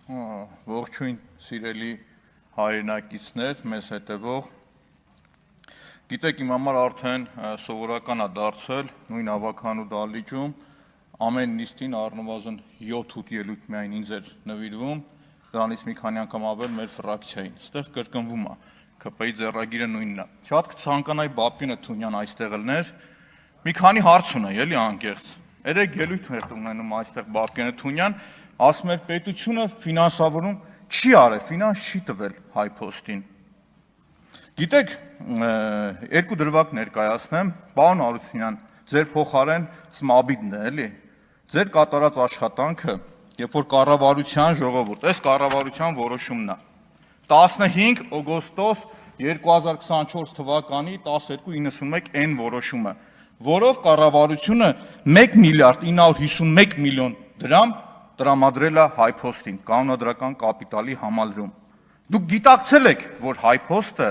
Ողջույն սիրելի հայրենակիցներ, մեզ հետևող։ Գիտեք, իմ համար արդեն սովորական է դարձել նույն ավականու դահլիճում ամեն նիստին առնվազն 7-8 ելույթ միայն ինձ էր նվիրվում, դրանից մի քանի անգամ ավել մեր ֆրակցիային։ Այստեղ կրկնվում է, ԿՊ-ի ձեռագիրը նույնն է։ Շատ կցանկանայի Բաբկենը Թունյան այստեղ լներ, մի քանի հարց ունեի, էլի անկեղծ։ Երեք ելույթ էր ունենում այստեղ Բաբկենը Թունյան, ասում էր պետությունը ֆինանսավորում չի արել, ֆինանս չի տվել HiPost-ին։ Գիտեք, երկու դրվագ ներկայացնեմ, պարոն Հարությունյան, ձեր փոխարեն Սմաբիդն է, էլի։ Ձեր կատարած աշխատանքը, երբ որ կառավարության ժողովուրդ, այս կառավարության որոշումն է։ 15 օգոստոս 2024 թվականի 12:91 որոշումը, որով կառավարությունը 1 միլիարդ 951 միլիոն դրամ տրամադրել է HiPost-ին, կանոնադրական կապիտալի համալրում։ Դուք գիտակցել եք, որ HiPost-ը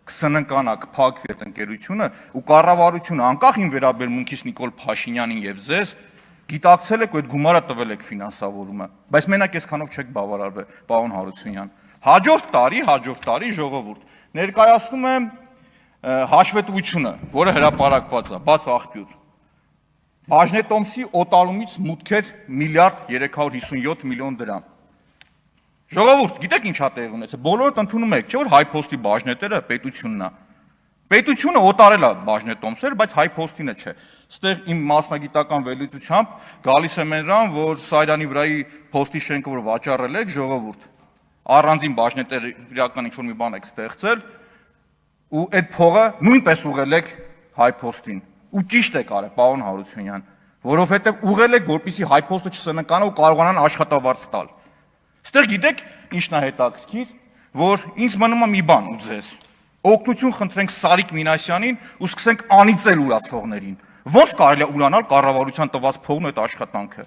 կսննկանա, կփակվի այդ ընկերությունը ու կառավարությունը անկախ իմ վերաբերմունքից Նիկոլ Փաշինյանին եւ ձեզ գիտակցել եք, որ այդ գումարը տվել եք ֆինանսավորումը, բայց մենակ այսքանով չեք բավարարվել, պարոն Հարությունյան։ Հաջորդ տարի ժողովուրդ ներկայացնում եմ հաշվետվությունը, որը հրապարակված է, բաց աղբյուր։ Բաժնետոմսի օտարումից մուտքեր 1 միլիարդ 357 միլիոն դրամ։ Ժողովուրդ, գիտեք ինչ է տեղի ունեցել, բոլորդ ընդունում եք, չէ՞ որ HiPost-ի բաժնետերը պետությունն է։ Պետությունը օտարել է բաժնետոմսեր, բայց HiPost-ինը չէ։ Ստեղ իմ մասնագիտական վերլուծությամբ գալիս եմ նրան, որ Սարյանի վրայի փոստի շենքը, որ վաճառել եք, ժողովուրդ, առանձին բաժնետեր իրական ինչ-որ մի բան եք ստեղծել, ու այդ փողը նույնպես ուղղել եք HiPost-ին։ Ու ճիշտ եք արել, պարոն Հարությունյան, որովհետև ուղղել եք, որպեսզի HiPost-ը չսննկանա ու կարողանան աշխատավարձ տալ։ Ստեղ գիտեք ինչն է հետաքրքիր, որ ինձ մնում է մի բան ու ձեզ։ Օգնություն խնդրենք Սարիկ Մինասյանին ու սկսենք անիծել ուրացողներին։ Ոնց կարելի է ուրանալ կառավարության տված փողն ու այդ աշխատանքը։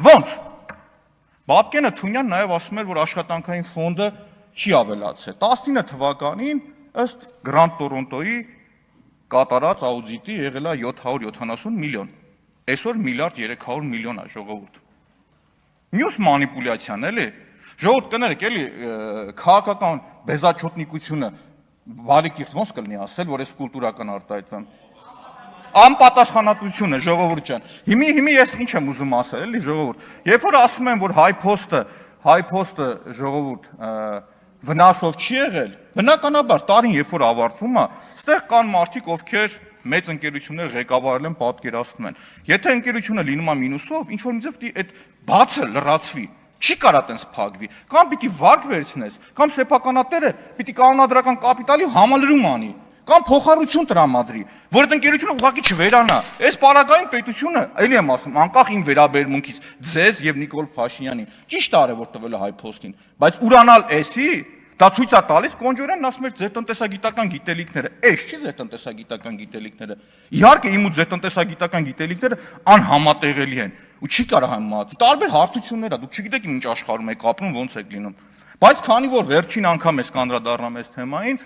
Ոնց։ Բաբկենը Թունյան նաև ասում էր, որ աշխատանքային ֆոնդը չի ավելացել։ 19 թվականին ըստ Grand Toronto-ի կատարած աուդիտի եղել է 770 միլիոն։ Այսօր 1 միլիարդ 300 միլիոն է, ժողովուրդ։ Մյուս մանիպուլյացիան էլի, ժողովուրդ կներեք, էլի քաղաքական բեզաչոտնիկությունը բարի կիրթ ոնց կլինի ասել, որ այս կուլտուրական արտահայտվեմ։ Անպատասխանատվություն է, ժողովուրդ ջան։ Հիմի ես ինչ եմ ուզում ասել, էլի ժողովուրդ։ Երբ որ ասում են, որ HiPost-ը ժողովուրդ վնասով չի եղել, բնականաբար տարին երբ որ ավարտվում է, ստեղ կան մարդիկ, ովքեր մեծ ընկերություններ ղեկավարել են, պատկերացնում են։ Եթե ընկերությունը լինում է մինուսով, ինչ որ մի ձև պիտի այդ բացը լրացվի, չի կարա տենց փակվի, կամ պիտի վարկ վերցնես, կամ սեփականատերը պիտի կանոնադրական կապիտալի համալրում անի, կամ փոխառություն տրամադրի, որ այդ ընկերությունը ուղղակի չվերանա։ Այս պարագային պետությունը, էլի եմ ասում, անկախ իմ վերաբերմունքից ձեզ եւ Նիկոլ Փաշինյանին, ճիշտ արել որ տվել է HiPost-ին, բայց ուրանալ էսի, դա ցույց է տալիս Կոնջորյանն ասում էր ձեր տնտեսագիտական գիտելիքները, էս չի ձեր տնտեսագիտական գիտելիքները։ Իհարկե իմ ու ձեր տնտեսագիտական գիտելիքները անհամատեղելի են ու չի կարող համեմատել։ Տարբեր հարթություններ ա, դուք չգիտեք ինչ աշխարհում եք ապրում, ոնց եք լինում։ Բայց քանի որ վերջին անգամ ես կանդրադառնամ այս թեմային,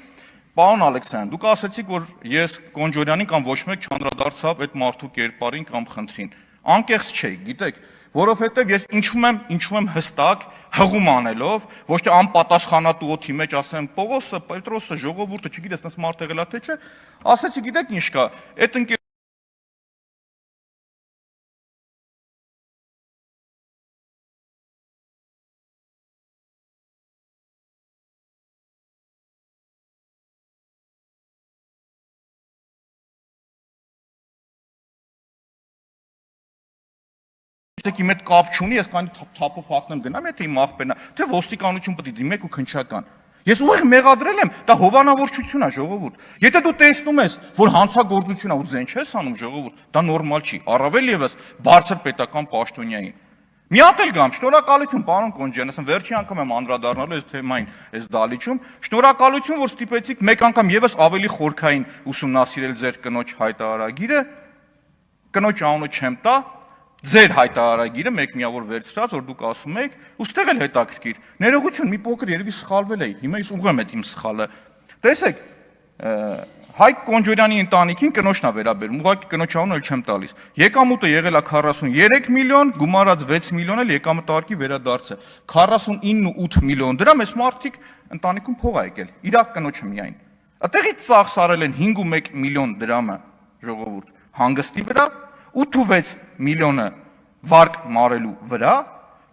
պարոն Ալեքսանդր, դուք ասացիք, որ ես Կոնջորյանին կամ ոչ մեկ չանդրադարձավ այդ մարդու կերպարին կամ խնդրին։ Անկեղծ չէի, գիտեք, որովհետև ես ինչու եմ հստակ հղում անելով, ոչ թե անպատասխանատու օդի մեջ ասեմ Պողոսը, Պետրոսը, ժողովուրդը, չգիտես, նս մարդ եղել է թե չէ, ասեցի, գիտեք ինչ կա, այդ իմ հետ կապ չունի, ես կանի թափով հաղթեմ գնամ, եթե իմ աղբերն է, թե ոստիկանություն պետք է դիմեք ու քննչական։ Ես ուղիղ մեղադրել եմ, դա հովանավորչություն է, ժողովուրդ։ Եթե դու տեսնում ես, որ հանցագործություն է ու ձեն չես անում, ժողովուրդ, դա նորմալ չի, առավել եւս բարձր պետական պաշտոնյային։ Մի հատ էլ գամ, շնորհակալություն, պարոն Կոնջյան, ասեմ, վերջի անգամ եմ անդրադառնալու այս թեմային, այս դահլիճում, շնորհակալություն, որ ստիպեցիք մեկ անգամ եւս ավելի խորքային ուսումնասիրել ձեր կնոջ հայտարարագիրը, կնոջ անունը չեմ տա, ձեր հայտարարագիրը մեկ միավոր վերցրած, որ դուք ասում եք, ու ստեղ էլ հետաքրքիր։ Ներողություն, մի փոքր երևի սխալվել էի, հիմա ես ուղղեմ այդ իմ սխալը։ Տեսեք, Հայկ Կոնջորյանի ընտանիքին կնոջն է վերաբերում, ուղղակի կնոջ անունը էլ չեմ տալիս։ Եկամուտը եղել է 43 միլիոն, գումարած 6 միլիոն էլ եկամտարկի վերադարձը։ 49.8 միլիոն դրամ այս մարդիկ ընտանիքում փող ա եկել, իրար կնոջը միայն։ Այդտեղից ծախսարել են 5.1 միլիոն դրամը ժողովուրդ հանգստի վրա, 8.6 միլիոնը վարկ մարելու վրա,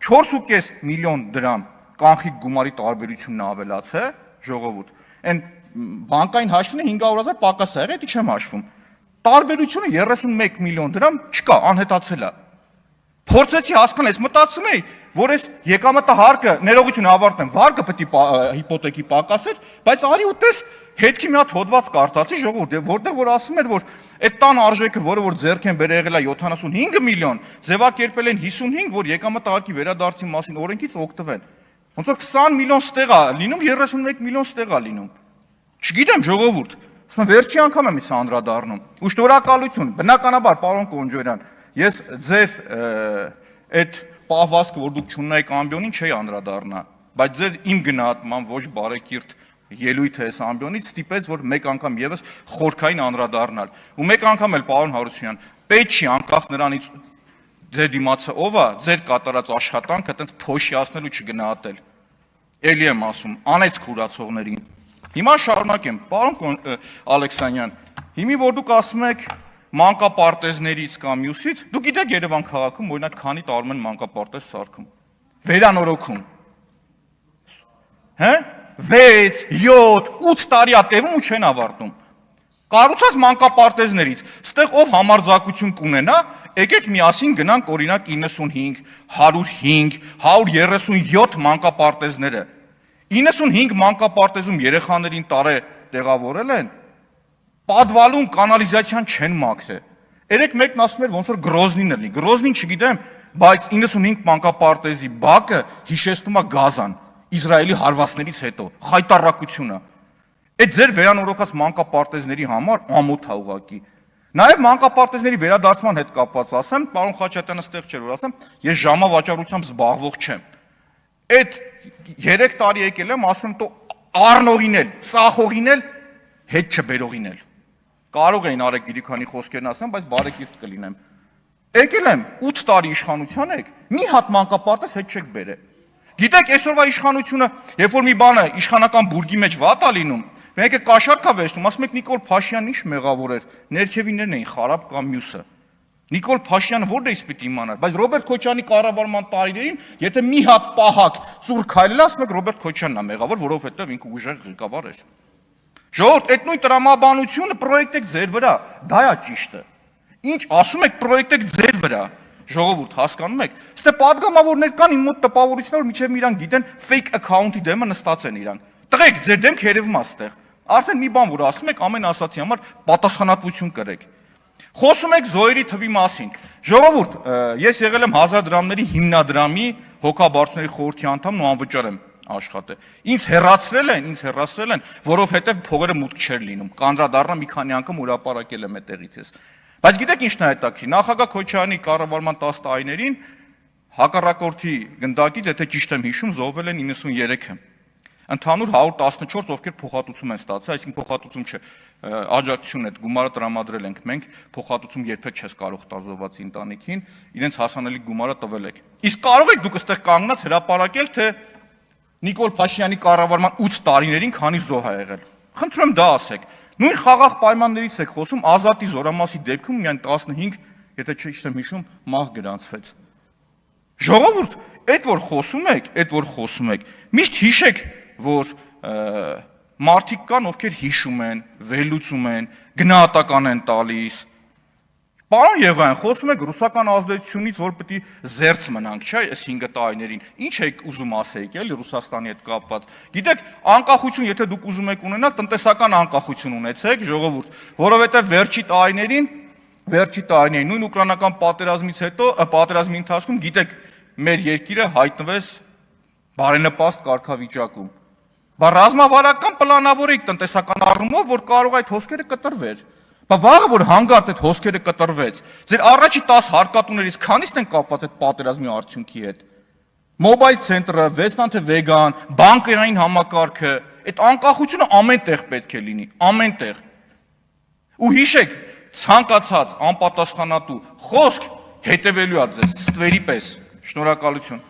4.5 միլիոն դրամ կանխիկ գումարի տարբերությունն ավելացե, ժողովուրդ։ Այն բանկային հաշվին 500,000 պակաս է եղել, դի չեմ հաշվում։ Տարբերությունը 31 միլիոն դրամ չկա, անհետացել է։ Փորձեցի հասկանալ, մտածում էի, որ այս եկամտահարկը ներողություն ավարտեմ, վարկը պետք է հիպոթեքի պակաս էր, բայց արի ու տես հետքի մի հատ հոդված կարդացի ժողովուրդ, որտեղ որ ասում էր, որ այդ տան արժեքը, որը որ ձեռք են բերել եղել է 75 միլիոն, ձևակերպել են 55, որ եկամտահարկի վերադարձի մասին օրենքից օգտվեն։ Ոնց որ 20 միլիոն ստեղ է լինում, 31 միլիոն ստեղ է լինում։ Չգիտեմ ժողովուրդ, ասում վերջի անգամ եմ իսա անդրադառնում։ Ու շնորհակալություն, բնականաբար պարոն Կոնջորյան, ես ձեր այդ պահվածքը, որ դուք չունենայիք ամբիոնին, չէի անդրադառնա, բայց ձեր իմ գնահատման ոչ բարեկիրթ ելույթը այս ամբիոնից ստիպեց, որ մեկ անգամ եւս խորքային անդրադառնալ։ Ու մեկ անգամ էլ պարոն Հարությունյան, պետք չի անկախ նրանից ձեր դիմացը ով է, ձեր կատարած աշխատանքը այտենց փոշիացնել ու չգնահատել։ Էլի եմ ասում, անեց քուրացողներին։ Հիմա շարունակեմ, պարոն Ալեքսանյան, հիմի որ դուք ասում եք մանկապարտեզներից կամ մյուսից, դուք գիտեք Երևան քաղաքում օրինակ քանի տարում են մանկապարտեզ սարքում, վերանորոգում։ Հա? 6, 7, 8 տարի է տևում ու չեն ավարտում։ Կառուցած մանկապարտեզներից, ստեղ ով համարձակություն կունենա, եկեք միասին գնանք օրինակ 95, 105, 137 մանկապարտեզները։ 95 մանկապարտեզում երեխաներին տարե տեղավորել են, պատվալում կանալիզացիան չեն մաքրել։ Երեք մեկն ասում էր ոնց որ Գրոզնին էլի, Գրոզնին չգիտեմ, բայց 95 մանկապարտեզի բակը հիշեցնում է Գազան, Իսրայելի հարվածներից հետո, խայտառակությունը։ Այդ ձեր վերանորոգած մանկապարտեզների համար ամոթ է ուղղակի։ Նաև մանկապարտեզների վերադարձման հետ կապված ասեմ, պարոն Խաչատյանը ստեղ չէր որ ասեմ, ես ժամավաճառությամբ զբաղվող չեմ։ Այդ 3 տարի եկել եմ, ասում եմ, առնողին էլ, ծախողին էլ, հետ չբերողին էլ։ Կարող էին Արեգ Գիրիքանի խոսքերն ասեմ, բայց բարեկիրթ կլինեմ։ Եկել եմ 8 տարի իշխանության եք, մի հատ մանկապարտեզ հետ չեք բերել։ Գիտեք, այսօրվա իշխանությունը, երբ որ մի բանը իշխանական բուրգի մեջ վատ է լինում, մեկը կաշառք է վերցնում, ասում եք Նիկոլ Փաշյանն ինչ մեղավոր էր, ներքևիններն էին խարապ կամ մյուսը։ Նիկոլ Փաշյանը որտե՞ղ է պիտի իմանալ, բայց Ռոբերտ Քոչյանի կառավարման տարիներին, եթե մի հատ պահակ ծուր քայլել, ասում եք Ռոբերտ Քոչյանն է մեղավոր, որովհետև ինքը ուժեղ ղեկավար էր։ Ժողովուրդ, այդ նույն տրամաբանությունը պրոյեկտ եք ձեր վրա, դա է ճիշտը։ Ինչ ասում եք պրոյեկտ եք ձեր վրա։ Ժողովուրդ, հասկանում եք, ստե падգամավորներ կան իմ մոտ տպավորիչներ, որ միջև իրան գիտեն fake account-ի դեմը նստած են իրան։ Տղեկ, ձեր դեմք երևում է ստեղ։ Արդեն մի բան որ ասում եք, ամեն ասացի համար պատասխանատվություն կրեք։ Խոսում եք զոհերի թվի մասին։ Ժողովուրդ, ես եղել եմ 1000 դրամների հիմնադրամի հոգաբարձուների խորհրդի անդամն ու անվճար եմ աշխատել։ Ինձ հեռացրել են, որովհետև փողերը մուտք չէր լինում։ Կանդրադառնամ մի քանի անգամ ուրապարակել եմ այդտեղից ես։ Բայց գիտեք ինչն է հետաքրքիր, նախագահ Քոչյանի կառավարման 10 տարիներին հակառակորդի գնդակից, եթե ճիշտ եմ հիշում, զոհվել են 93-ը։ Ընդհանուր 114, ովքեր փոխհատուցում են ստացել, այսինքն փոխհատուցում չէ, աջակցություն է, գումարը տրամադրել ենք մենք, փոխհատուցում երբեք չես կարող տալ զոհվածի ընտանիքին, իրենց հասանելի գումարը տվել եք։ Իսկ կարող եք դուք այստեղ կանգնած հրապարակել, թե Նիկոլ Փաշյանի կառավարման 8 տարիներին քանի զոհ ա եղել։ Խնդրում եմ դա ասեք։ Նույն խաղաղ պայմաններից եք խոսում, Ազատի զորամասի դեպքում միայն 15, եթե չեմ հիշում, մահ գրանցվեց։ Ժողովուրդ, այդ որ խոսում եք, միշտ հիշեք, որ մարդիկ կան, ովքեր հիշում են, վերլուծում են, գնահատական են տալիս։ Պարոն Եղայան, խոսում եք ռուսական ազդեցությունից, որ պետք է զերծ մնանք, չէ՞, այս 5 տարիներին։ Ինչ եք ուզում ասեիք, էլի Ռուսաստանի հետ կապված։ Գիտեք, անկախություն, եթե դուք ուզում եք ունենալ, տնտեսական անկախություն ունեցեք, ժողովուրդ, որովհետև վերջի տարիներին, նույն ուկրաինական պատերազմից հետո, պատերազմի ընթացքում, գիտեք, մեր երկիրը հայտնվեց բարենպաստ կարգավիճակում։ Բա ռազմավարական պլանավորեք տնտեսական առումով, որ կարող այդ հոսքերը կտրվեր։ Բա վաղը որ հանգարց այդ հոսքերը կտրվեց, ձեր առաջի 10 հարկատուներից քանիսն են կապված այդ պատերազմի արդյունքի հետ։ Մոբայլ ցենտրը, Վեցնան թե Վեգան, բանկային համակարգը, այդ անկախությունը ամեն տեղ պետք է լինի, ամեն տեղ։ Ու հիշեք, ցանկացած անպատասխանատու խոսք հետևելու է ձեզ ստվերի պես։ Շնորհակալություն։